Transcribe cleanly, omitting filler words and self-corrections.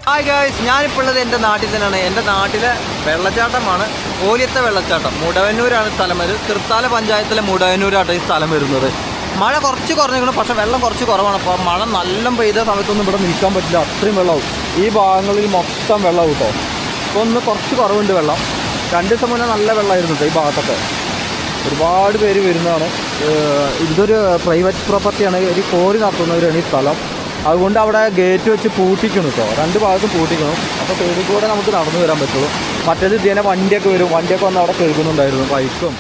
Hi guys, ഞാനിപ്പോൾ ഉള്ളത് എൻ്റെ നാട്ടിൽ തന്നെയാണ്. എൻ്റെ നാട്ടിലെ വെള്ളച്ചാട്ടമാണ് ഓലിയത്തെ വെള്ളച്ചാട്ടം. മുടവന്നൂരാണ് സ്ഥലം വരുന്നത്. തൃത്താല പഞ്ചായത്തിലെ മുടവന്നൂരാണ് ഈ സ്ഥലം വരുന്നത്. മഴ കുറച്ച് കുറഞ്ഞിരിക്കണം, പക്ഷേ വെള്ളം കുറച്ച് കുറവാണ്. അപ്പോൾ മഴ നല്ല പെയ്ത സമയത്തൊന്നും ഇവിടെ നിൽക്കാൻ പറ്റില്ല, അത്രയും വെള്ളമാവും. ഈ ഭാഗങ്ങളിൽ മൊത്തം വെള്ളമാവും കേട്ടോ. ഇപ്പോൾ ഒന്ന് കുറച്ച് കുറവുണ്ട് വെള്ളം. 2 ദിവസം മുന്നേ നല്ല വെള്ളമായിരുന്നു കേട്ടോ ഈ ഭാഗത്തൊക്കെ. ഒരുപാട് പേര് വരുന്നതാണ്. ഇതൊരു പ്രൈവറ്റ് പ്രോപ്പർട്ടിയാണ്, ഒരു കോറി നടത്തുന്നവരാണ് ഈ സ്ഥലം. അതുകൊണ്ട് അവിടെ ഗേറ്റ് വെച്ച് പൂട്ടിക്കണം കേട്ടോ, 2 ഭാഗത്തും പൂട്ടിക്കണം. അപ്പോൾ സൈഡിൽ കൂടെ നമുക്ക് നടന്നു വരാൻ പറ്റുള്ളൂ. മറ്റേത് ഇതിനെ വണ്ടിയൊക്കെ വരും, വണ്ടിയൊക്കെ വന്ന് അവിടെ കഴുകുന്നുണ്ടായിരുന്നു, ബൈക്കും